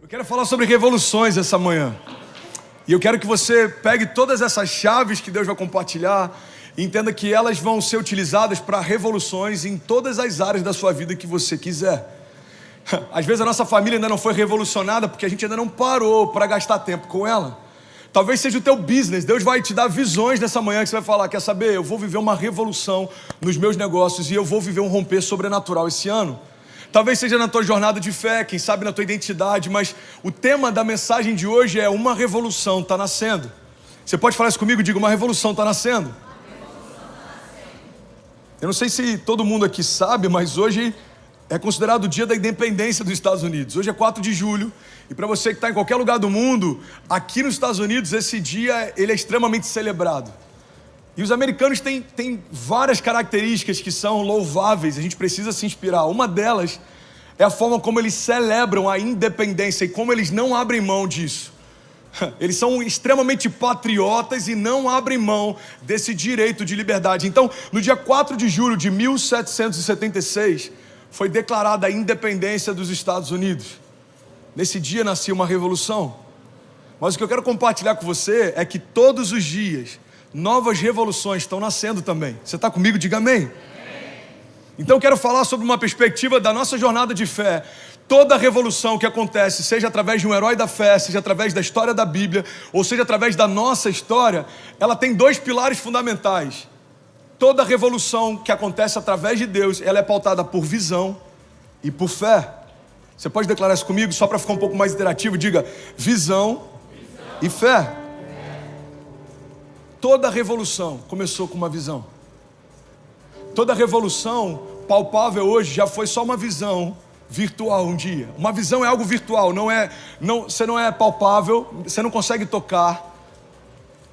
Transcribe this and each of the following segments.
Eu quero falar sobre revoluções essa manhã. E eu quero que você pegue todas essas chaves que Deus vai compartilhar e entenda que elas vão ser utilizadas para revoluções em todas as áreas da sua vida que você quiser. Às vezes a nossa família ainda não foi revolucionada porque a gente ainda não parou para gastar tempo com ela. Talvez seja o teu business. Deus vai te dar visões nessa manhã que você vai falar, quer saber? Eu vou viver uma revolução nos meus negócios e eu vou viver um romper sobrenatural esse ano. Talvez seja na tua jornada de fé, quem sabe na tua identidade, mas o tema da mensagem de hoje é uma revolução está nascendo. Você pode falar isso comigo? Diga, uma revolução está nascendo. Eu não sei se todo mundo aqui sabe, mas hoje é considerado o dia da independência dos Estados Unidos. Hoje é 4 de julho e para você que está em qualquer lugar do mundo, aqui nos Estados Unidos esse dia ele é extremamente celebrado. E os americanos têm várias características que são louváveis, a gente precisa se inspirar. Uma delas é a forma como eles celebram a independência e como eles não abrem mão disso. Eles são extremamente patriotas e não abrem mão desse direito de liberdade. Então, no dia 4 de julho de 1776, foi declarada a independência dos Estados Unidos. Nesse dia nascia uma revolução. Mas o que eu quero compartilhar com você é que todos os dias novas revoluções estão nascendo também. Você está comigo? Diga amém. Então eu quero falar sobre uma perspectiva da nossa jornada de fé. Toda revolução que acontece, seja através de um herói da fé, seja através da história da Bíblia, ou seja através da nossa história, ela tem 2 pilares fundamentais. Toda revolução que acontece através de Deus, ela é pautada por visão e por fé. Você pode declarar isso comigo, só para ficar um pouco mais interativo? Diga, visão e fé. Toda revolução começou com uma visão. Toda revolução palpável hoje já foi só uma visão virtual um dia. Uma visão é algo virtual, você não é palpável, você não consegue tocar,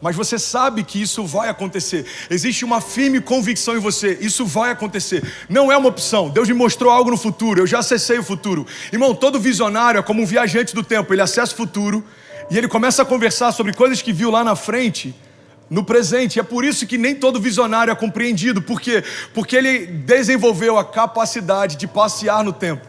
mas você sabe que isso vai acontecer. Existe uma firme convicção em você, isso vai acontecer. Não é uma opção. Deus me mostrou algo no futuro, eu já acessei o futuro. Irmão, todo visionário é como um viajante do tempo, ele acessa o futuro e ele começa a conversar sobre coisas que viu lá na frente, no presente. É por isso que nem todo visionário é compreendido. Por quê? Porque ele desenvolveu a capacidade de passear no tempo.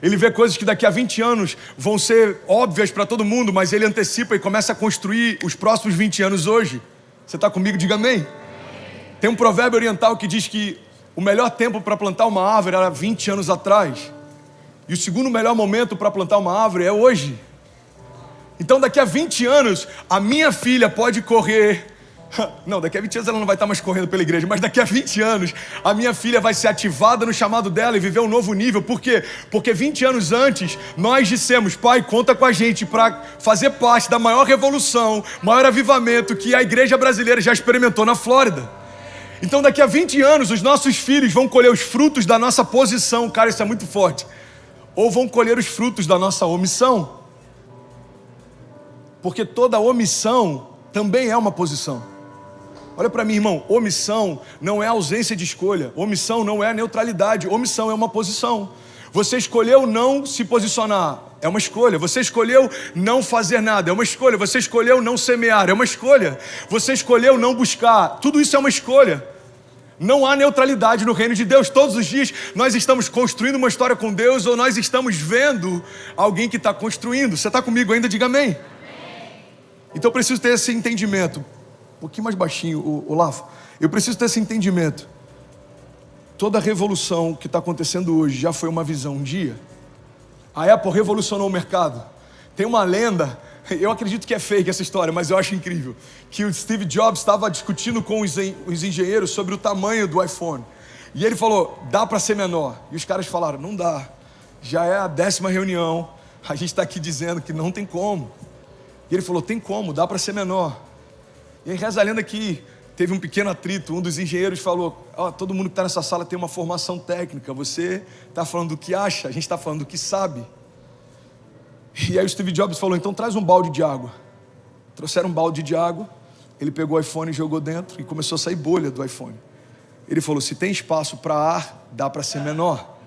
Ele vê coisas que daqui a 20 anos vão ser óbvias para todo mundo, mas ele antecipa e começa a construir os próximos 20 anos hoje. Você está comigo? Diga amém. Tem um provérbio oriental que diz que o melhor tempo para plantar uma árvore era 20 anos atrás. E o segundo melhor momento para plantar uma árvore é hoje. Então daqui a 20 anos, a minha filha pode correr. Não, daqui a 20 anos ela não vai estar mais correndo pela igreja, mas daqui a 20 anos, a minha filha vai ser ativada no chamado dela e viver um novo nível. Por quê? Porque 20 anos antes, nós dissemos, pai, conta com a gente para fazer parte da maior revolução, maior avivamento que a igreja brasileira já experimentou na Flórida. Então daqui a 20 anos, os nossos filhos vão colher os frutos da nossa posição. Cara, isso é muito forte. Ou vão colher os frutos da nossa omissão. Porque toda omissão também é uma posição. Olha para mim, irmão, omissão não é ausência de escolha, omissão não é neutralidade, omissão é uma posição. Você escolheu não se posicionar, é uma escolha. Você escolheu não fazer nada, é uma escolha. Você escolheu não semear, é uma escolha. Você escolheu não buscar, tudo isso é uma escolha. Não há neutralidade no reino de Deus. Todos os dias nós estamos construindo uma história com Deus ou nós estamos vendo alguém que está construindo. Você está comigo ainda? Diga amém. Então eu preciso ter esse entendimento. Um pouquinho mais baixinho, Olavo. Eu preciso ter esse entendimento. Toda revolução que está acontecendo hoje já foi uma visão um dia. A Apple revolucionou o mercado. Tem uma lenda, eu acredito que é fake essa história, mas eu acho incrível, que o Steve Jobs estava discutindo com os engenheiros sobre o tamanho do iPhone. E ele falou, dá para ser menor. E os caras falaram, não dá. Já é a 10ª reunião, a gente está aqui dizendo que não tem como. E ele falou, tem como, dá para ser menor. E aí reza a lenda que teve um pequeno atrito. Um dos engenheiros falou, todo mundo que está nessa sala tem uma formação técnica. Você está falando do que acha, a gente está falando do que sabe. E aí o Steve Jobs falou, então traz um balde de água. Trouxeram um balde de água. Ele pegou o iPhone e jogou dentro e começou a sair bolha do iPhone. Ele falou, se tem espaço para ar, dá para ser menor.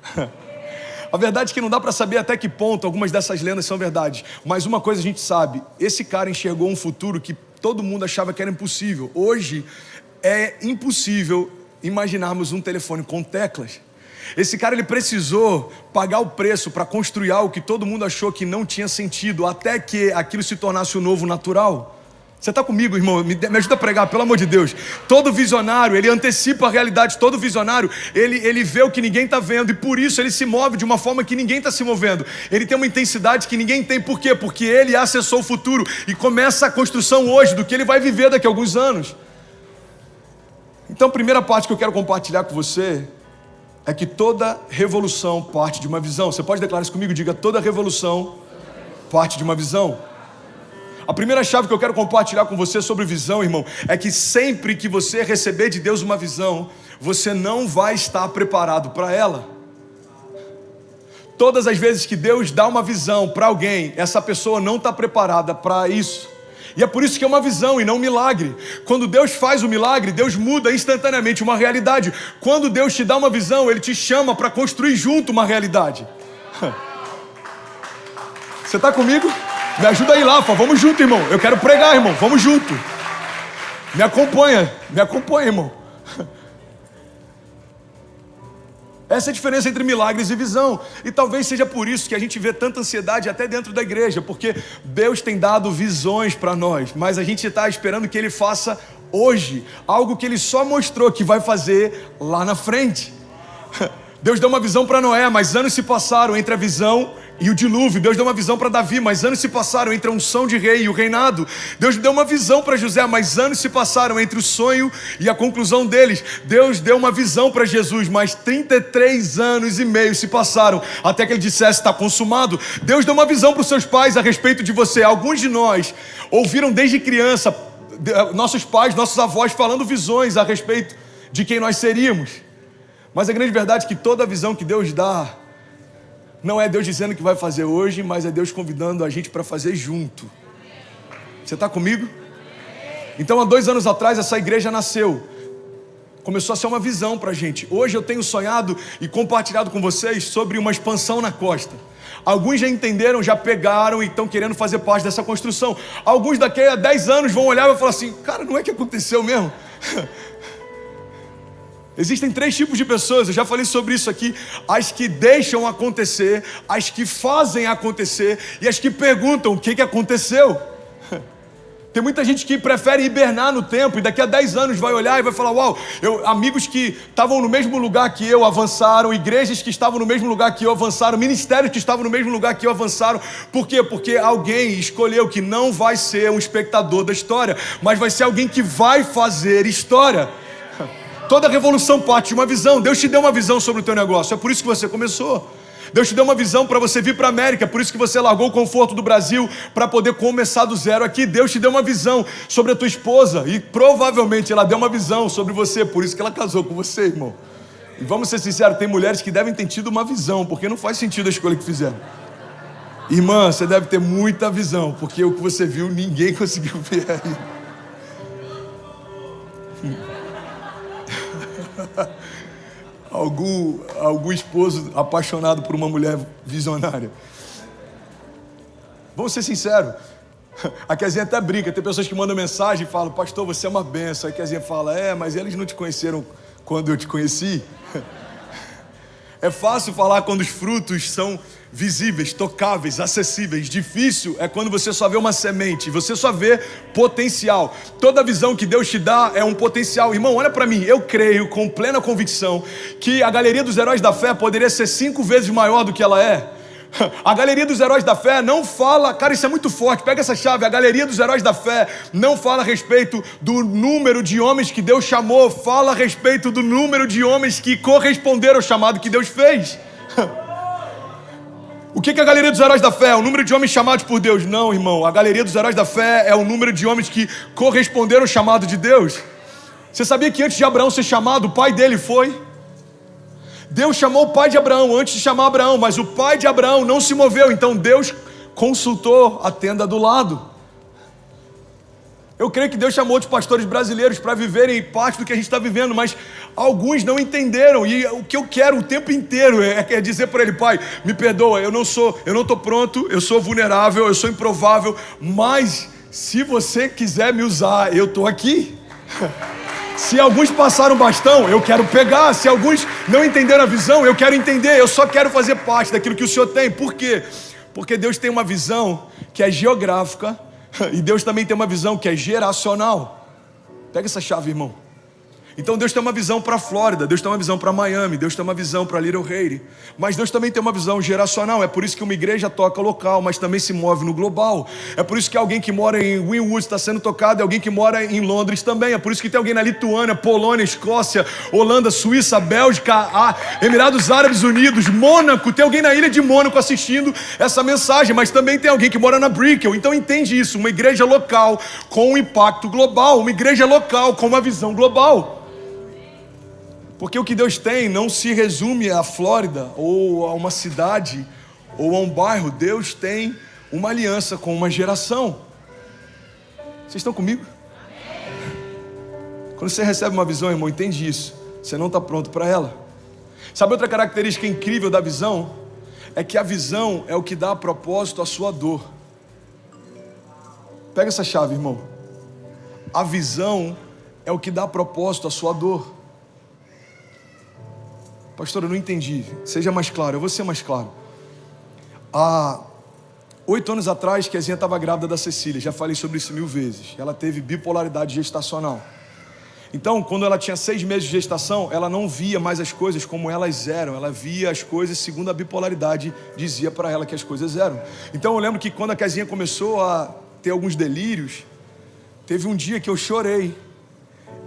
A verdade é que não dá para saber até que ponto algumas dessas lendas são verdade. Mas uma coisa a gente sabe, esse cara enxergou um futuro que todo mundo achava que era impossível. Hoje é impossível imaginarmos um telefone com teclas. Esse cara, ele precisou pagar o preço para construir algo que todo mundo achou que não tinha sentido, até que aquilo se tornasse o novo natural. Você está comigo, irmão? Me ajuda a pregar, pelo amor de Deus. Todo visionário, ele antecipa a realidade. Todo visionário, ele vê o que ninguém está vendo. E por isso ele se move de uma forma que ninguém está se movendo. Ele tem uma intensidade que ninguém tem. Por quê? Porque ele acessou o futuro. E começa a construção hoje do que ele vai viver daqui a alguns anos. Então a primeira parte que eu quero compartilhar com você é que toda revolução parte de uma visão. Você pode declarar isso comigo? Diga: toda revolução parte de uma visão. A primeira chave que eu quero compartilhar com você sobre visão, irmão, é que sempre que você receber de Deus uma visão, você não vai estar preparado para ela. Todas as vezes que Deus dá uma visão para alguém, essa pessoa não está preparada para isso. E é por isso que é uma visão e não um milagre. Quando Deus faz o milagre, Deus muda instantaneamente uma realidade. Quando Deus te dá uma visão, Ele te chama para construir junto uma realidade. Você está comigo? Me ajuda aí, Lafa, vamos junto, irmão. Eu quero pregar, irmão, vamos junto. Me acompanha, irmão. Essa é a diferença entre milagres e visão. E talvez seja por isso que a gente vê tanta ansiedade até dentro da igreja, porque Deus tem dado visões para nós, mas a gente está esperando que Ele faça hoje algo que Ele só mostrou que vai fazer lá na frente. Deus deu uma visão para Noé, mas anos se passaram entre a visão e o dilúvio. Deus deu uma visão para Davi, mas anos se passaram entre a unção de rei e o reinado. Deus deu uma visão para José, mas anos se passaram entre o sonho e a conclusão deles. Deus deu uma visão para Jesus, mas 33 anos e meio se passaram até que Ele dissesse: está consumado. Deus deu uma visão para os seus pais a respeito de você. Alguns de nós ouviram desde criança nossos pais, nossos avós falando visões a respeito de quem nós seríamos. Mas a grande verdade é que toda visão que Deus dá não é Deus dizendo que vai fazer hoje, mas é Deus convidando a gente para fazer junto. Você está comigo? Então, há 2 anos atrás, essa igreja nasceu. Começou a ser uma visão para a gente. Hoje eu tenho sonhado e compartilhado com vocês sobre uma expansão na costa. Alguns já entenderam, já pegaram e estão querendo fazer parte dessa construção. Alguns daqui a 10 anos vão olhar e vão falar assim: cara, não é que aconteceu mesmo? Existem 3 tipos de pessoas, eu já falei sobre isso aqui: as que deixam acontecer, as que fazem acontecer e as que perguntam o que aconteceu. Tem muita gente que prefere hibernar no tempo e daqui a 10 anos vai olhar e vai falar: uau, amigos que estavam no mesmo lugar que eu avançaram, igrejas que estavam no mesmo lugar que eu avançaram, ministérios que estavam no mesmo lugar que eu avançaram. Por quê? Porque alguém escolheu que não vai ser um espectador da história, mas vai ser alguém que vai fazer história. Toda revolução parte de uma visão. Deus te deu uma visão sobre o teu negócio, é por isso que você começou. Deus te deu uma visão para você vir para a América, é por isso que você largou o conforto do Brasil para poder começar do zero aqui. Deus te deu uma visão sobre a tua esposa e provavelmente ela deu uma visão sobre você, por isso que ela casou com você, irmão. E vamos ser sinceros, tem mulheres que devem ter tido uma visão, porque não faz sentido a escolha que fizeram. Irmã, você deve ter muita visão, porque o que você viu ninguém conseguiu ver aí. Algum esposo apaixonado por uma mulher visionária. Vamos ser sinceros. A Kezinha até brinca. Tem pessoas que mandam mensagem e falam: pastor, você é uma benção. Aí a Kezinha fala: mas eles não te conheceram quando eu te conheci. É fácil falar quando os frutos são visíveis, tocáveis, acessíveis. Difícil é quando você só vê uma semente, você só vê potencial. Toda visão que Deus te dá é um potencial. Irmão, olha para mim, eu creio com plena convicção que a galeria dos heróis da fé poderia ser 5 vezes maior do que ela é. A galeria dos heróis da fé não fala, cara, isso é muito forte, pega essa chave. A galeria dos heróis da fé não fala a respeito do número de homens que Deus chamou, fala a respeito do número de homens que corresponderam ao chamado que Deus fez. O que é a galeria dos heróis da fé? É o número de homens chamados por Deus? Não, irmão, a galeria dos heróis da fé é o número de homens que corresponderam ao chamado de Deus. Você sabia que antes de Abraão ser chamado, o pai dele foi? Deus chamou o pai de Abraão antes de chamar Abraão, mas o pai de Abraão não se moveu, então Deus consultou a tenda do lado. Eu creio que Deus chamou outros pastores brasileiros para viverem parte do que a gente está vivendo, mas alguns não entenderam, e o que eu quero o tempo inteiro é dizer para ele: pai, me perdoa, eu não estou pronto, eu sou vulnerável, eu sou improvável, mas se você quiser me usar, eu estou aqui. Se alguns passaram bastão, eu quero pegar. Se alguns não entenderam a visão, eu quero entender. Eu só quero fazer parte daquilo que o Senhor tem. Por quê? Porque Deus tem uma visão que é geográfica e Deus também tem uma visão que é geracional. Pega essa chave, irmão. Então Deus tem uma visão para a Flórida, Deus tem uma visão para Miami, Deus tem uma visão para Little Haiti, mas Deus também tem uma visão geracional. É por isso que uma igreja toca local, mas também se move no global. É por isso que alguém que mora em Wynwood está sendo tocado, é alguém que mora em Londres também. É por isso que tem alguém na Lituânia, Polônia, Escócia, Holanda, Suíça, Bélgica, Emirados Árabes Unidos, Mônaco. Tem alguém na ilha de Mônaco assistindo essa mensagem, mas também tem alguém que mora na Brickell. Então entende isso, uma igreja local com um impacto global, uma igreja local com uma visão global. Porque o que Deus tem não se resume à Flórida, ou a uma cidade, ou a um bairro. Deus tem uma aliança com uma geração. Vocês estão comigo? Quando você recebe uma visão, irmão, entende isso. Você não está pronto para ela. Sabe outra característica incrível da visão? É que a visão é o que dá propósito à sua dor. Pega essa chave, irmão. A visão é o que dá propósito à sua dor. Pastor, eu não entendi. Seja mais claro, eu vou ser mais claro. Há 8 anos atrás, Kezinha estava grávida da Cecília. Já falei sobre isso 1000 vezes. Ela teve bipolaridade gestacional. Então, quando ela tinha 6 meses de gestação, ela não via mais as coisas como elas eram. Ela via as coisas segundo a bipolaridade dizia para ela que as coisas eram. Então, eu lembro que quando a Kezinha começou a ter alguns delírios, teve um dia que eu chorei.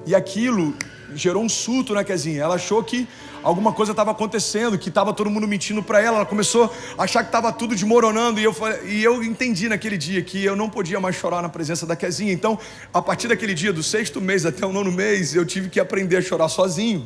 E aquilo gerou um surto na Kezinha. Ela achou que alguma coisa estava acontecendo, que estava todo mundo mentindo para ela. Ela começou a achar que estava tudo desmoronando. E eu entendi naquele dia que eu não podia mais chorar na presença da Kezinha. Então, a partir daquele dia, do 6º mês até o 9º mês, eu tive que aprender a chorar sozinho.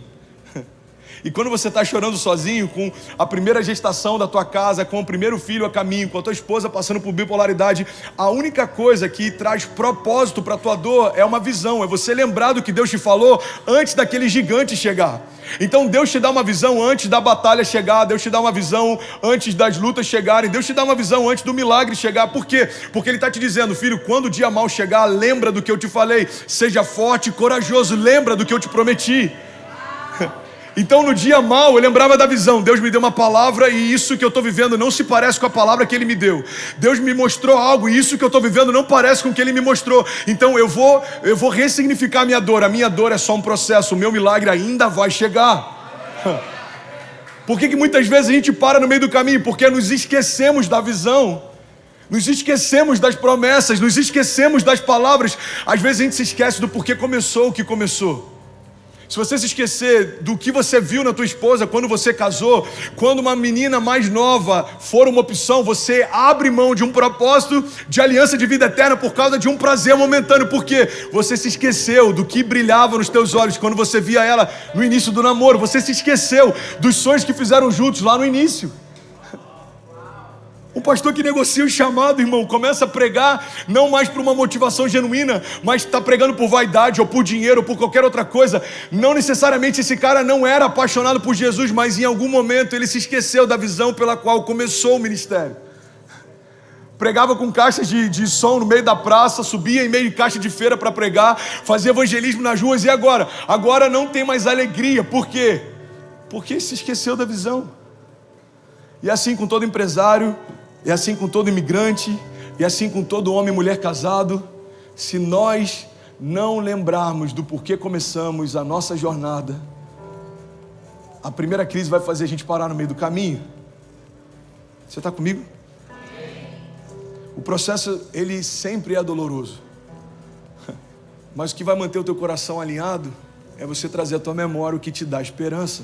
E quando você está chorando sozinho, com a primeira gestação da tua casa, com o primeiro filho a caminho, com a tua esposa passando por bipolaridade, a única coisa que traz propósito para a tua dor é uma visão, é você lembrar do que Deus te falou antes daquele gigante chegar. Então Deus te dá uma visão antes da batalha chegar, Deus te dá uma visão antes das lutas chegarem, Deus te dá uma visão antes do milagre chegar. Por quê? Porque Ele está te dizendo, filho, quando o dia mau chegar, lembra do que eu te falei, seja forte e corajoso, lembra do que eu te prometi. Então no dia mau eu lembrava da visão. Deus me deu uma palavra e isso que eu estou vivendo não se parece com a palavra que Ele me deu. Deus me mostrou algo e isso que eu estou vivendo não parece com o que Ele me mostrou. Então eu vou ressignificar a minha dor. A minha dor é só um processo, o meu milagre ainda vai chegar. Por que muitas vezes a gente para no meio do caminho? Porque nos esquecemos da visão. Nos esquecemos das promessas, nos esquecemos das palavras. Às vezes a gente se esquece do porquê começou o que começou. Se você se esquecer do que você viu na tua esposa quando você casou, quando uma menina mais nova for uma opção, você abre mão de um propósito de aliança de vida eterna por causa de um prazer momentâneo. Por quê? Você se esqueceu do que brilhava nos teus olhos quando você via ela no início do namoro. Você se esqueceu dos sonhos que fizeram juntos lá no início. Um pastor que negocia o chamado, irmão, começa a pregar não mais por uma motivação genuína, mas está pregando por vaidade, ou por dinheiro, ou por qualquer outra coisa. Não necessariamente esse cara não era apaixonado por Jesus, mas em algum momento ele se esqueceu da visão pela qual começou o ministério. Pregava com caixas de som no meio da praça, subia em meio de caixa de feira para pregar, fazia evangelismo nas ruas, e agora? Agora não tem mais alegria. Por quê? Porque se esqueceu da visão. E assim com todo empresário, é assim com todo imigrante, e assim com todo homem e mulher casado. Se nós não lembrarmos do porquê começamos a nossa jornada, a primeira crise vai fazer a gente parar no meio do caminho. Você está comigo? O processo, ele sempre é doloroso. Mas o que vai manter o teu coração alinhado é você trazer à tua memória o que te dá esperança.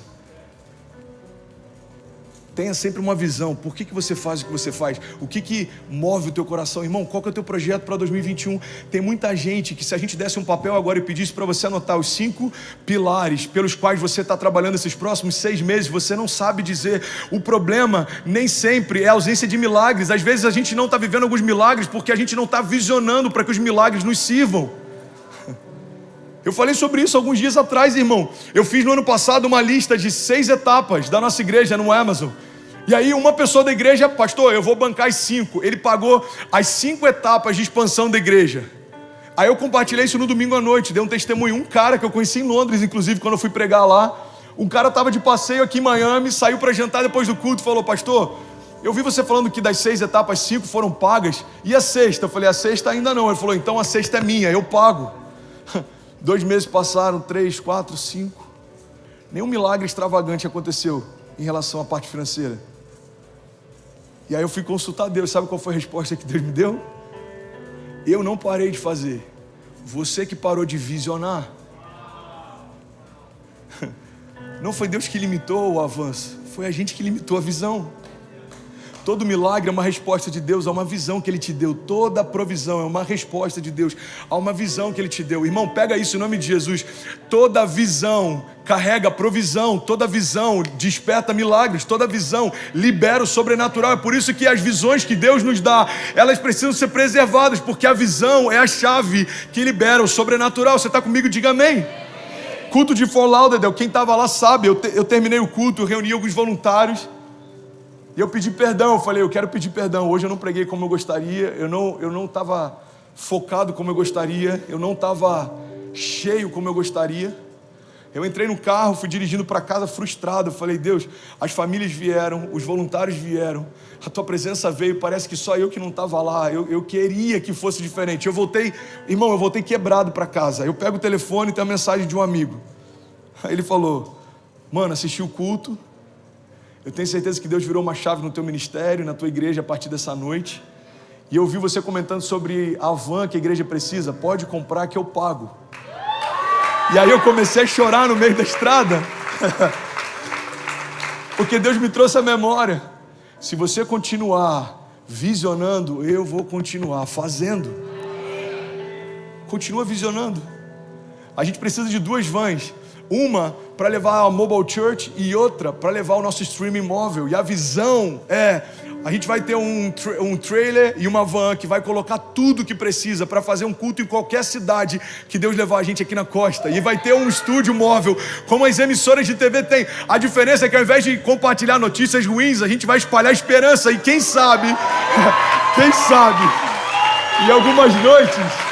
Tenha sempre uma visão. Por que você faz o que você faz? O que move o teu coração? Irmão, qual que é o teu projeto para 2021? Tem muita gente que, se a gente desse um papel agora e pedisse para você anotar os 5 pilares pelos quais você está trabalhando esses próximos 6 meses, você não sabe dizer. O problema nem sempre é a ausência de milagres. Às vezes a gente não está vivendo alguns milagres porque a gente não está visionando para que os milagres nos sirvam. Eu falei sobre isso alguns dias atrás, irmão. Eu fiz no ano passado uma lista de 6 etapas da nossa igreja no Amazon. E aí uma pessoa da igreja, pastor, eu vou bancar as 5. Ele pagou as 5 etapas de expansão da igreja. Aí eu compartilhei isso no domingo à noite, dei um testemunho. Um cara que eu conheci em Londres, inclusive, quando eu fui pregar lá, um cara estava de passeio aqui em Miami, saiu para jantar depois do culto e falou: pastor, eu vi você falando que das 6 etapas, 5 foram pagas, e a sexta? Eu falei: a sexta ainda não. Ele falou: então a sexta é minha, eu pago. 2 meses passaram, 3, 4, 5. Nenhum milagre extravagante aconteceu em relação à parte financeira. E aí eu fui consultar Deus. Sabe qual foi a resposta que Deus me deu? Eu não parei de fazer, você que parou de visionar. Não foi Deus que limitou o avanço, foi a gente que limitou a visão. Todo milagre é uma resposta de Deus a uma visão que Ele te deu. Toda provisão é uma resposta de Deus a uma visão que Ele te deu. Irmão, pega isso em nome de Jesus. Toda visão carrega provisão. Toda visão desperta milagres. Toda visão libera o sobrenatural. É por isso que as visões que Deus nos dá, elas precisam ser preservadas, porque a visão é a chave que libera o sobrenatural. Você está comigo? Diga amém. Culto de Fort Lauderdale, quem estava lá sabe. Eu terminei o culto, eu reuni alguns voluntários. E eu pedi perdão, eu falei: eu quero pedir perdão, hoje eu não preguei como eu gostaria, eu não estava focado como eu gostaria, eu não estava cheio como eu gostaria. Eu entrei no carro, fui dirigindo para casa frustrado, eu falei: Deus, as famílias vieram, os voluntários vieram, a Tua presença veio, parece que só eu que não estava lá, eu queria que fosse diferente. Eu voltei quebrado para casa. Eu pego o telefone e tem a mensagem de um amigo. Aí ele falou: mano, assisti o culto, eu tenho certeza que Deus virou uma chave no teu ministério, na tua igreja a partir dessa noite. E eu vi você comentando sobre a van que a igreja precisa. Pode comprar que eu pago. E aí eu comecei a chorar no meio da estrada. Porque Deus me trouxe a memória. Se você continuar visionando, eu vou continuar fazendo. Continua visionando. A gente precisa de 2 vans. Uma para levar a Mobile Church e outra para levar o nosso streaming móvel. E a visão é: a gente vai ter um trailer e uma van que vai colocar tudo que precisa para fazer um culto em qualquer cidade que Deus levar a gente aqui na costa. E vai ter um estúdio móvel, como as emissoras de TV têm. A diferença é que ao invés de compartilhar notícias ruins, a gente vai espalhar esperança. E quem sabe, em algumas noites,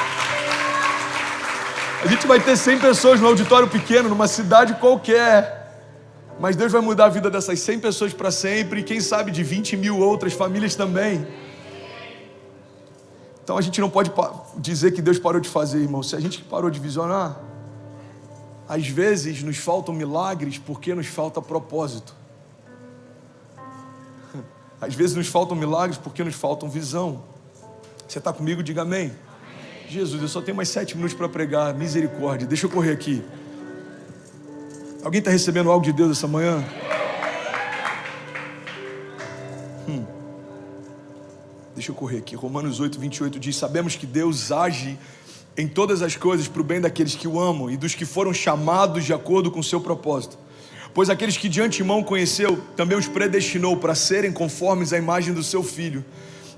a gente vai ter 100 pessoas no auditório pequeno, numa cidade qualquer. Mas Deus vai mudar a vida dessas 100 pessoas para sempre. E quem sabe de 20 mil outras famílias também. Então a gente não pode dizer que Deus parou de fazer, irmão. Se a gente parou de visionar, às vezes nos faltam milagres porque nos falta propósito. Às vezes nos faltam milagres porque nos faltam visão. Você está comigo? Diga amém. Jesus, eu só tenho mais 7 minutos para pregar, misericórdia, deixa eu correr aqui. Alguém está recebendo algo de Deus essa manhã? Deixa eu correr aqui. Romanos 8, 28 diz: sabemos que Deus age em todas as coisas para o bem daqueles que o amam e dos que foram chamados de acordo com o seu propósito. Pois aqueles que de antemão conheceu, também os predestinou para serem conformes à imagem do seu Filho,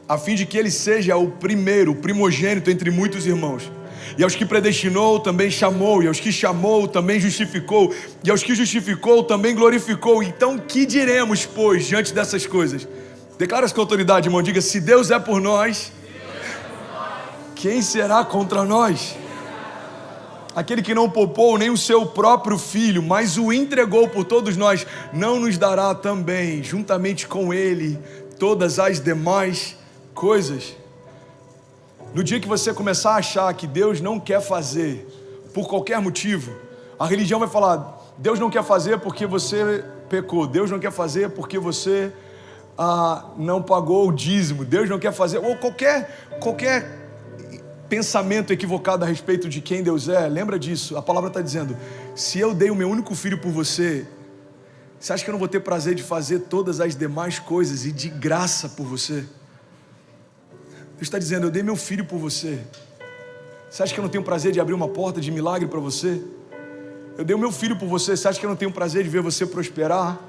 a fim de que ele seja o primeiro, o primogênito entre muitos irmãos. E aos que predestinou, também chamou. E aos que chamou, também justificou. E aos que justificou, também glorificou. Então, que diremos, pois, diante dessas coisas? Declara-se com autoridade, irmão. Diga: se Deus é por nós, quem será contra nós? Aquele que não poupou nem o seu próprio Filho, mas o entregou por todos nós, não nos dará também, juntamente com Ele, todas as demais coisas? No dia que você começar a achar que Deus não quer fazer por qualquer motivo, a religião vai falar: Deus não quer fazer porque você pecou, Deus não quer fazer porque você não pagou o dízimo, Deus não quer fazer, ou qualquer pensamento equivocado a respeito de quem Deus é. Lembra disso, a palavra está dizendo: se eu dei o meu único filho por você, você acha que eu não vou ter prazer de fazer todas as demais coisas e de graça por você? Deus está dizendo: eu dei meu filho por você. Você acha que eu não tenho prazer de abrir uma porta de milagre para você? Eu dei o meu filho por você. Você acha que eu não tenho prazer de ver você prosperar?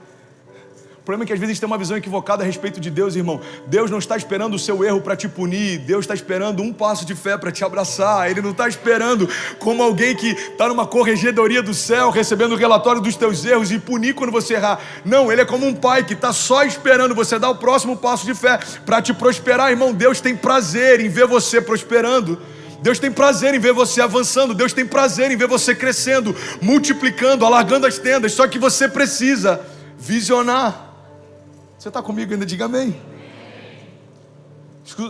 O problema é que às vezes a gente tem uma visão equivocada a respeito de Deus, irmão. Deus não está esperando o seu erro para te punir. Deus está esperando um passo de fé para te abraçar. Ele não está esperando como alguém que está numa corregedoria do céu, recebendo o relatório dos teus erros e punir quando você errar. Não, Ele é como um pai que está só esperando você dar o próximo passo de fé para te prosperar, irmão. Deus tem prazer em ver você prosperando. Deus tem prazer em ver você avançando. Deus tem prazer em ver você crescendo, multiplicando, alargando as tendas. Só que você precisa visionar. Você está comigo ainda? Diga amém.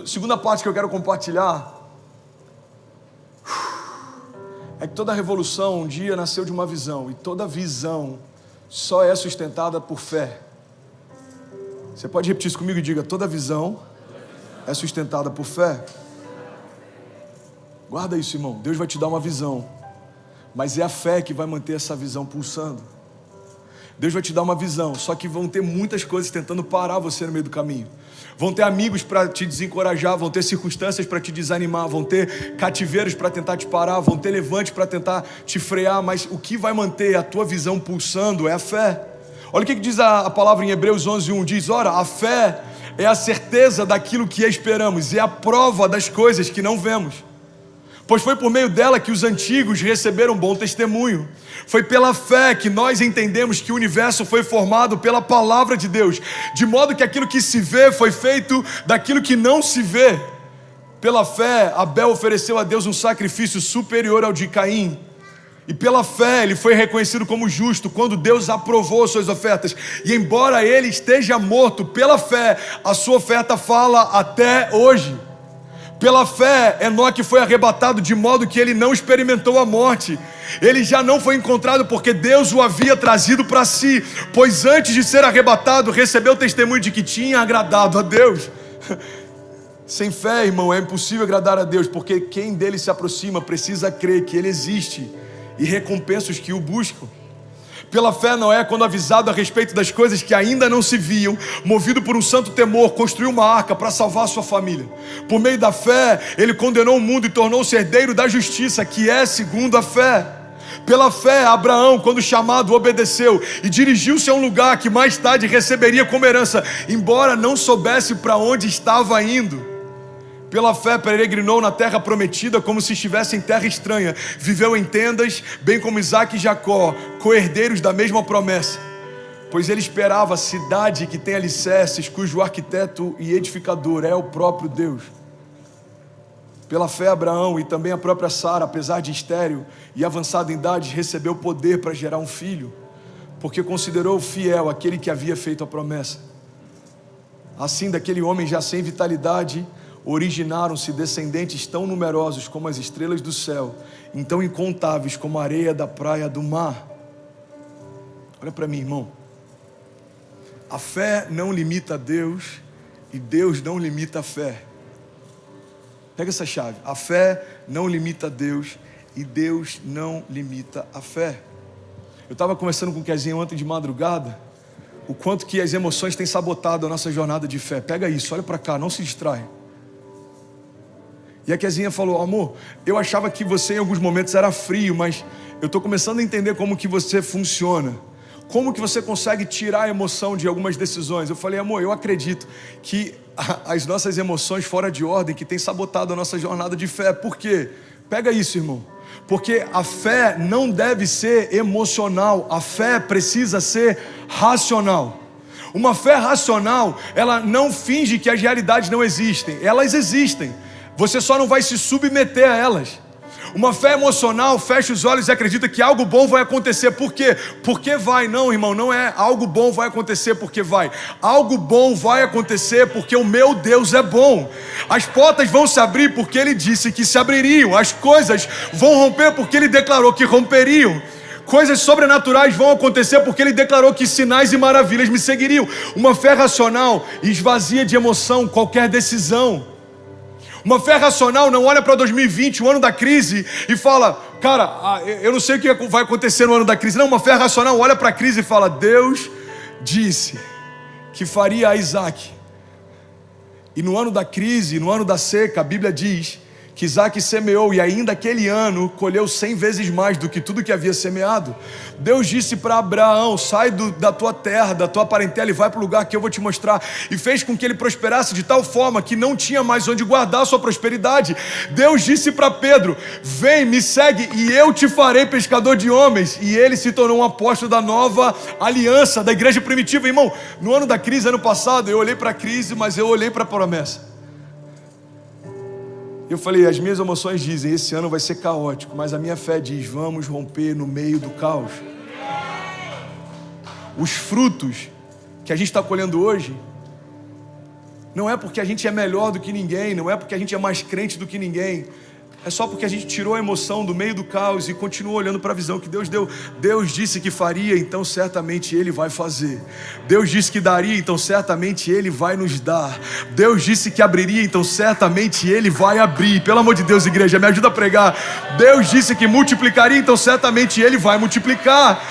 Segunda parte que eu quero compartilhar é que toda revolução um dia nasceu de uma visão. E toda visão só é sustentada por fé. Você pode repetir isso comigo e diga: toda visão é sustentada por fé. Guarda isso, irmão. Deus vai te dar uma visão, mas é a fé que vai manter essa visão pulsando. Deus vai te dar uma visão, só que vão ter muitas coisas tentando parar você no meio do caminho. Vão ter amigos para te desencorajar, vão ter circunstâncias para te desanimar, vão ter cativeiros para tentar te parar, vão ter levantes para tentar te frear, mas o que vai manter a tua visão pulsando é a fé. Olha o que diz a palavra em Hebreus 11:1, diz: ora, a fé é a certeza daquilo que esperamos, e é a prova das coisas que não vemos. Pois foi por meio dela que os antigos receberam bom testemunho. Foi pela fé que nós entendemos que o universo foi formado pela palavra de Deus, de modo que aquilo que se vê foi feito daquilo que não se vê. Pela fé, Abel ofereceu a Deus um sacrifício superior ao de Caim. E pela fé ele foi reconhecido como justo quando Deus aprovou suas ofertas. E embora ele esteja morto, pela fé a sua oferta fala até hoje. Pela fé, Enoque foi arrebatado de modo que ele não experimentou a morte. Ele já não foi encontrado porque Deus o havia trazido para si, pois antes de ser arrebatado, recebeu o testemunho de que tinha agradado a Deus. Sem fé, irmão, é impossível agradar a Deus, porque quem dele se aproxima precisa crer que ele existe e recompensa os que o buscam. Pela fé, Noé, quando avisado a respeito das coisas que ainda não se viam, movido por um santo temor, construiu uma arca para salvar sua família. Por meio da fé, ele condenou o mundo e tornou-se herdeiro da justiça, que é segundo a fé. Pela fé, Abraão, quando chamado, obedeceu e dirigiu-se a um lugar que mais tarde receberia como herança, embora não soubesse para onde estava indo. Pela fé peregrinou na terra prometida como se estivesse em terra estranha. Viveu em tendas, bem como Isaque e Jacó, co-herdeiros da mesma promessa. Pois ele esperava a cidade que tem alicerces, cujo arquiteto e edificador é o próprio Deus. Pela fé Abraão e também a própria Sara, apesar de estéril e avançada em idade, recebeu poder para gerar um filho, porque considerou fiel aquele que havia feito a promessa. Assim, daquele homem já sem vitalidade, originaram-se descendentes tão numerosos como as estrelas do céu, e tão incontáveis como a areia da praia do mar. Olha para mim, irmão. A fé não limita a Deus e Deus não limita a fé. Pega essa chave. A fé não limita a Deus e Deus não limita a fé. Eu estava conversando com o Kezinho ontem de madrugada, o quanto que as emoções têm sabotado a nossa jornada de fé. Pega isso, olha para cá, não se distrai. E a Kezinha falou: amor, eu achava que você em alguns momentos era frio, mas eu estou começando a entender como que você funciona. Como que você consegue tirar a emoção de algumas decisões? Eu falei: amor, eu acredito que as nossas emoções fora de ordem que tem sabotado a nossa jornada de fé. Por quê? Pega isso, irmão. Porque a fé não deve ser emocional, a fé precisa ser racional. Uma fé racional, ela não finge que as realidades não existem, elas existem. Você só não vai se submeter a elas. Uma fé emocional fecha os olhos e acredita que algo bom vai acontecer. Por quê? Porque vai. Não, irmão, não é algo bom vai acontecer porque vai. Algo bom vai acontecer porque o meu Deus é bom. As portas vão se abrir porque Ele disse que se abririam. As coisas vão romper porque Ele declarou que romperiam. Coisas sobrenaturais vão acontecer porque Ele declarou que sinais e maravilhas me seguiriam. Uma fé racional esvazia de emoção qualquer decisão. Uma fé racional não olha para 2020, o ano da crise, e fala: cara, eu não sei o que vai acontecer no ano da crise. Não, uma fé racional olha para a crise e fala: Deus disse que faria a Isaque. E no ano da crise, no ano da seca, a Bíblia diz que Isaque semeou e ainda aquele ano colheu 100 vezes mais do que tudo que havia semeado. Deus disse para Abraão: sai da tua terra, da tua parentela e vai para o lugar que eu vou te mostrar. E fez com que ele prosperasse de tal forma que não tinha mais onde guardar a sua prosperidade. Deus disse para Pedro: vem, me segue e eu te farei pescador de homens. E ele se tornou um apóstolo da nova aliança, da igreja primitiva. Irmão, no ano da crise, ano passado, eu olhei para a crise, mas eu olhei para a promessa. Eu falei, as minhas emoções dizem, esse ano vai ser caótico, mas a minha fé diz, vamos romper no meio do caos. Os frutos que a gente está colhendo hoje, não é porque a gente é melhor do que ninguém, não é porque a gente é mais crente do que ninguém, é só porque a gente tirou a emoção do meio do caos e continuou olhando para a visão que Deus deu. Deus disse que faria, então certamente Ele vai fazer. Deus disse que daria, então certamente Ele vai nos dar. Deus disse que abriria, então certamente Ele vai abrir. Pelo amor de Deus, igreja, me ajuda a pregar. Deus disse que multiplicaria, então certamente Ele vai multiplicar.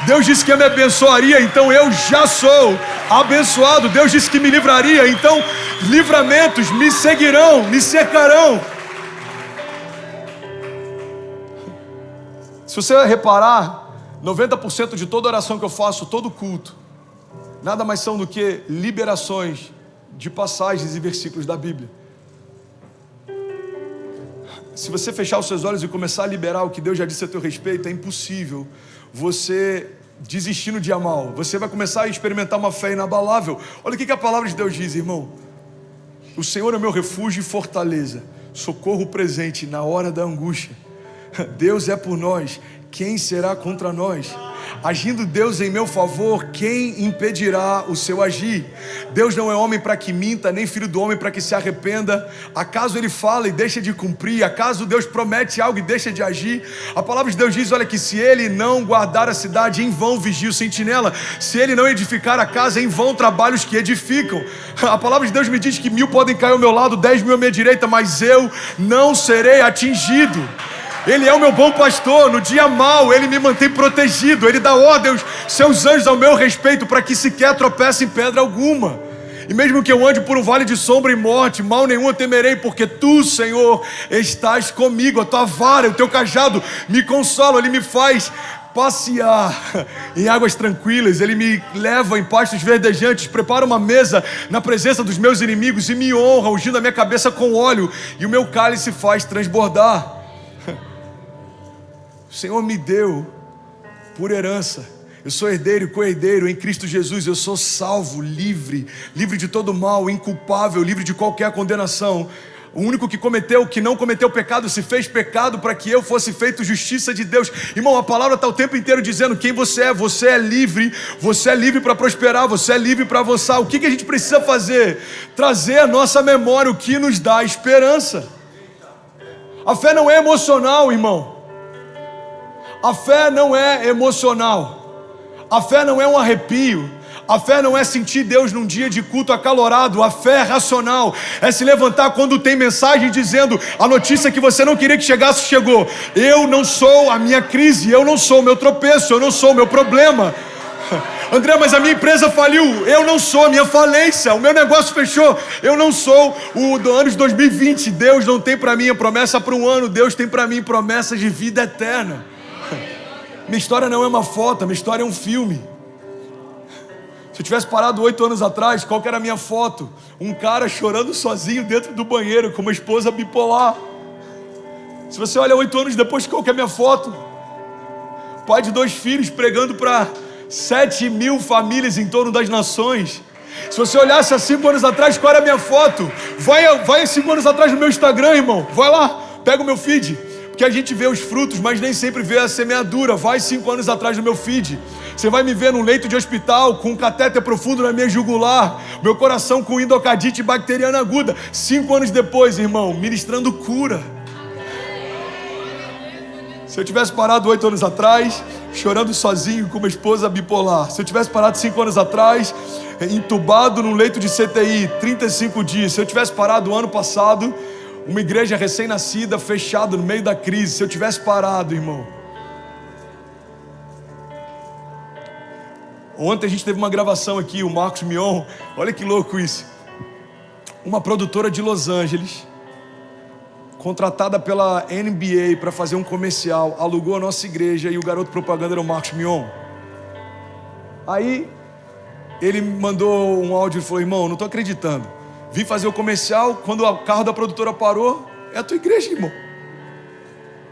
Deus disse que me abençoaria, então eu já sou abençoado. Deus disse que me livraria, então livramentos me seguirão, me cercarão. Se você reparar, 90% de toda oração que eu faço, todo culto, nada mais são do que liberações de passagens e versículos da Bíblia. Se você fechar os seus olhos e começar a liberar o que Deus já disse a teu respeito, é impossível você desistir no dia mal. Você vai começar a experimentar uma fé inabalável. Olha o que a palavra de Deus diz, irmão. O Senhor é meu refúgio e fortaleza, socorro presente na hora da angústia. Deus é por nós, quem será contra nós? Agindo Deus em meu favor, quem impedirá o seu agir? Deus não é homem para que minta, nem filho do homem para que se arrependa. Acaso Ele fala e deixa de cumprir? Acaso Deus promete algo e deixa de agir? A palavra de Deus diz, olha, que se Ele não guardar a cidade, em vão vigia o sentinela. Se Ele não edificar a casa, em vão trabalham os que edificam. A palavra de Deus me diz que 1000 podem cair ao meu lado, 10.000 à minha direita, mas eu não serei atingido. Ele é o meu bom pastor, no dia mau Ele me mantém protegido, Ele dá ordem aos seus anjos ao meu respeito, para que sequer tropece em pedra alguma. E mesmo que eu ande por um vale de sombra e morte, mal nenhum eu temerei, porque Tu, Senhor, estás comigo. A Tua vara, o Teu cajado me consolam. Ele me faz passear em águas tranquilas, Ele me leva em pastos verdejantes, prepara uma mesa na presença dos meus inimigos e me honra, ungindo a minha cabeça com óleo, e o meu cálice faz transbordar. O Senhor me deu por herança. Eu sou herdeiro e co-herdeiro em Cristo Jesus. Eu sou salvo, livre de todo mal, inculpável, livre de qualquer condenação. O único que não cometeu pecado se fez pecado para que eu fosse feito justiça de Deus. Irmão, a palavra está o tempo inteiro dizendo quem você é. Você é livre para prosperar, você é livre para avançar. O que a gente precisa fazer? Trazer à nossa memória o que nos dá esperança. A fé não é emocional, irmão. A fé não é emocional. A fé não é um arrepio. A fé não é sentir Deus num dia de culto acalorado. A fé é racional. É se levantar quando tem mensagem dizendo a notícia que você não queria que chegasse, chegou. Eu não sou a minha crise. Eu não sou o meu tropeço. Eu não sou o meu problema. André, mas a minha empresa faliu. Eu não sou a minha falência. O meu negócio fechou. Eu não sou o do ano de 2020. Deus não tem para mim a promessa para um ano. Deus tem para mim promessas de vida eterna. Minha história não é uma foto, minha história é um filme. Se eu tivesse parado 8 anos atrás, qual que era a minha foto? Um cara chorando sozinho dentro do banheiro com uma esposa bipolar. Se você olha 8 anos depois, qual que é a minha foto? Pai de 2 filhos pregando para 7.000 famílias em torno das nações. Se você olhasse há 5 anos atrás, qual era a minha foto? Vai 5 anos atrás no meu Instagram, irmão. Vai lá, pega o meu feed. Porque a gente vê os frutos, mas nem sempre vê a semeadura. Vai 5 anos atrás no meu feed. Você vai me ver num leito de hospital, com um catéter profundo na minha jugular, meu coração com endocardite bacteriana aguda. 5 anos depois, irmão, ministrando cura. Se eu tivesse parado 8 anos atrás, chorando sozinho com uma esposa bipolar. Se eu tivesse parado 5 anos atrás, entubado num leito de CTI, 35 dias. Se eu tivesse parado o ano passado, uma igreja recém-nascida, fechada no meio da crise. Se eu tivesse parado, irmão. Ontem a gente teve uma gravação aqui, o Marcos Mion. Olha que louco isso. Uma produtora de Los Angeles, contratada pela NBA para fazer um comercial, alugou a nossa igreja e o garoto propaganda era o Marcos Mion. Aí ele mandou um áudio e falou: irmão, não estou acreditando. Vim fazer o comercial, quando o carro da produtora parou, é a tua igreja, irmão.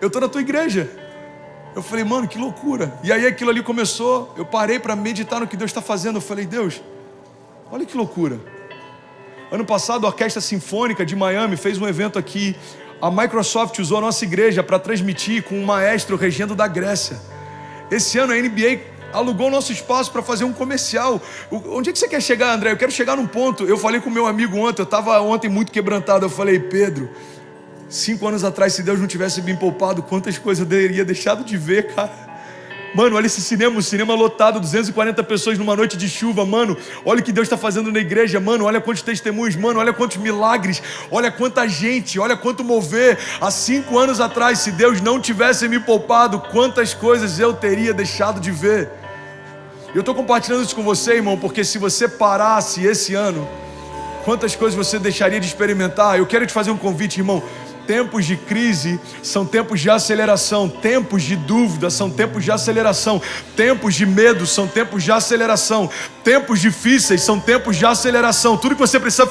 Eu estou na tua igreja. Eu falei, mano, que loucura. E aí aquilo ali começou, eu parei para meditar no que Deus está fazendo. Eu falei, Deus, olha que loucura. Ano passado, a Orquestra Sinfônica de Miami fez um evento aqui. A Microsoft usou a nossa igreja para transmitir com um maestro regendo da Grécia. Esse ano a NBA alugou o nosso espaço para fazer um comercial. Onde é que você quer chegar, André? Eu quero chegar num ponto. Eu falei com meu amigo ontem, eu estava ontem muito quebrantado. Eu falei, Pedro, 5 anos atrás, se Deus não tivesse me poupado, quantas coisas eu teria deixado de ver, cara. Mano, olha esse cinema, um cinema lotado, 240 pessoas numa noite de chuva, mano. Olha o que Deus está fazendo na igreja, mano. Olha quantos testemunhos, mano. Olha quantos milagres. Olha quanta gente, olha quanto mover. Há 5 anos atrás, se Deus não tivesse me poupado, quantas coisas eu teria deixado de ver. Eu estou compartilhando isso com você, irmão, porque se você parasse esse ano, quantas coisas você deixaria de experimentar? Eu quero te fazer um convite, irmão. Tempos de crise são tempos de aceleração. Tempos de dúvida são tempos de aceleração. Tempos de medo são tempos de aceleração. Tempos difíceis são tempos de aceleração. Tudo que você precisa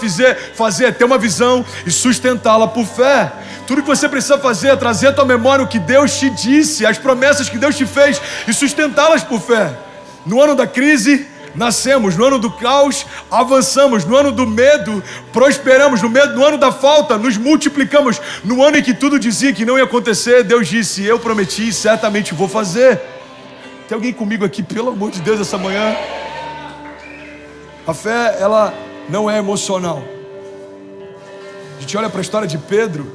fazer é ter uma visão e sustentá-la por fé. Tudo que você precisa fazer é trazer à tua memória o que Deus te disse, as promessas que Deus te fez e sustentá-las por fé. No ano da crise, nascemos. No ano do caos, avançamos. No ano do medo, prosperamos. No ano da falta, nos multiplicamos. No ano em que tudo dizia que não ia acontecer, Deus disse, eu prometi, certamente vou fazer. Tem alguém comigo aqui, pelo amor de Deus, essa manhã? A fé, ela não é emocional. A gente olha para a história de Pedro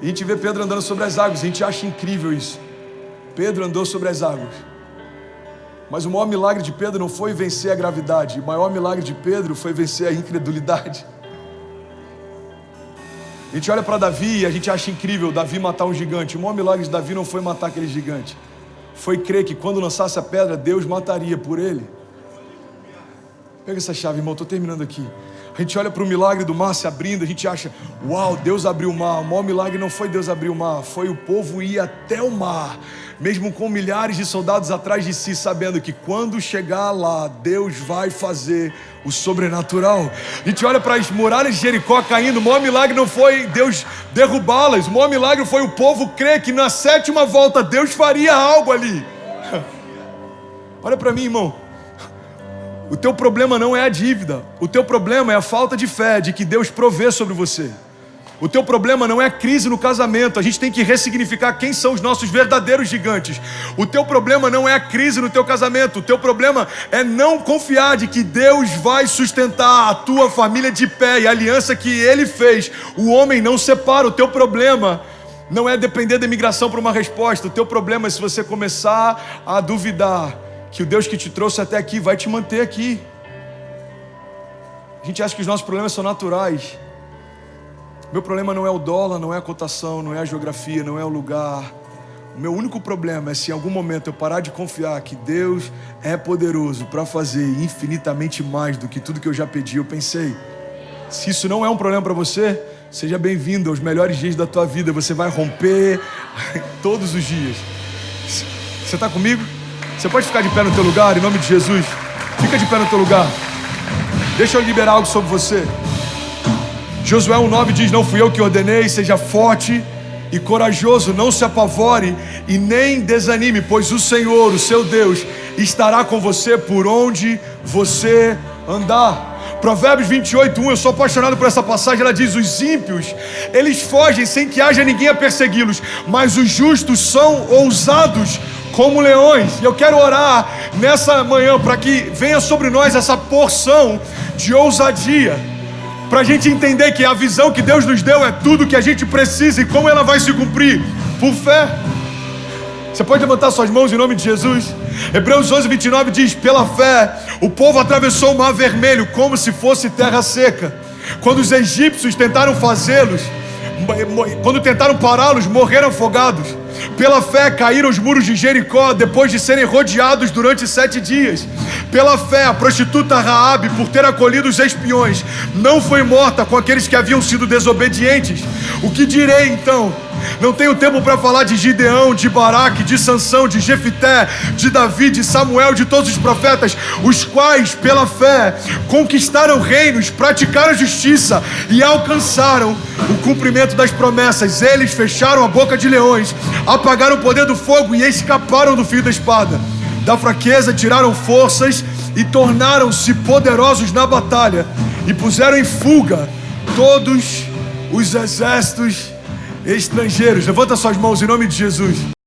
e a gente vê Pedro andando sobre as águas. A gente acha incrível isso. Pedro andou sobre as águas. Mas o maior milagre de Pedro não foi vencer a gravidade. O maior milagre de Pedro foi vencer a incredulidade. A gente olha para Davi e a gente acha incrível Davi matar um gigante. O maior milagre de Davi não foi matar aquele gigante. Foi crer que quando lançasse a pedra, Deus mataria por ele. Pega essa chave, irmão, estou terminando aqui. A gente olha para o milagre do mar se abrindo, a gente acha, uau, Deus abriu o mar. O maior milagre não foi Deus abrir o mar, foi o povo ir até o mar, mesmo com milhares de soldados atrás de si, sabendo que quando chegar lá, Deus vai fazer o sobrenatural. A gente olha para as muralhas de Jericó caindo, o maior milagre não foi Deus derrubá-las, o maior milagre foi o povo crer que na 7ª volta Deus faria algo ali. Olha para mim, irmão. O teu problema não é a dívida. O teu problema é a falta de fé de que Deus provê sobre você. O teu problema não é a crise no casamento. A gente tem que ressignificar quem são os nossos verdadeiros gigantes. O teu problema não é a crise no teu casamento. O teu problema é não confiar de que Deus vai sustentar a tua família de pé e a aliança que Ele fez. O homem não separa. O teu problema não é depender da imigração para uma resposta. O teu problema é se você começar a duvidar que o Deus que te trouxe até aqui vai te manter aqui. A gente acha que os nossos problemas são naturais. Meu problema não é o dólar, não é a cotação, não é a geografia, não é o lugar. O meu único problema é se em algum momento eu parar de confiar que Deus é poderoso para fazer infinitamente mais do que tudo que eu já pedi, eu pensei. Se isso não é um problema para você, seja bem-vindo aos melhores dias da tua vida. Você vai romper todos os dias. Você está comigo? Você pode ficar de pé no teu lugar, em nome de Jesus? Fica de pé no teu lugar. Deixa eu liberar algo sobre você. Josué 1:9 diz, não fui eu que ordenei, seja forte e corajoso, não se apavore e nem desanime, pois o Senhor, o seu Deus, estará com você por onde você andar. Provérbios 28:1, eu sou apaixonado por essa passagem, ela diz, os ímpios, eles fogem sem que haja ninguém a persegui-los, mas os justos são ousados como leões. E eu quero orar nessa manhã para que venha sobre nós essa porção de ousadia, para a gente entender que a visão que Deus nos deu é tudo que a gente precisa e como ela vai se cumprir, por fé. Você pode levantar suas mãos em nome de Jesus? Hebreus 11:29 diz, pela fé o povo atravessou o mar vermelho como se fosse terra seca. Quando os egípcios tentaram fazê-los, quando tentaram pará-los, morreram afogados. Pela fé caíram os muros de Jericó depois de serem rodeados durante 7 dias. Pela fé a prostituta Raabe, por ter acolhido os espiões, não foi morta com aqueles que haviam sido desobedientes. O que direi então? Não tenho tempo para falar de Gideão, de Baraque, de Sansão, de Jefité, de Davi, de Samuel, de todos os profetas, os quais pela fé conquistaram reinos, praticaram a justiça e alcançaram o cumprimento das promessas. Eles fecharam a boca de leões, apagaram o poder do fogo e escaparam do fio da espada. Da fraqueza tiraram forças e tornaram-se poderosos na batalha. e puseram em fuga todos os exércitos estrangeiros. Levanta suas mãos em nome de Jesus.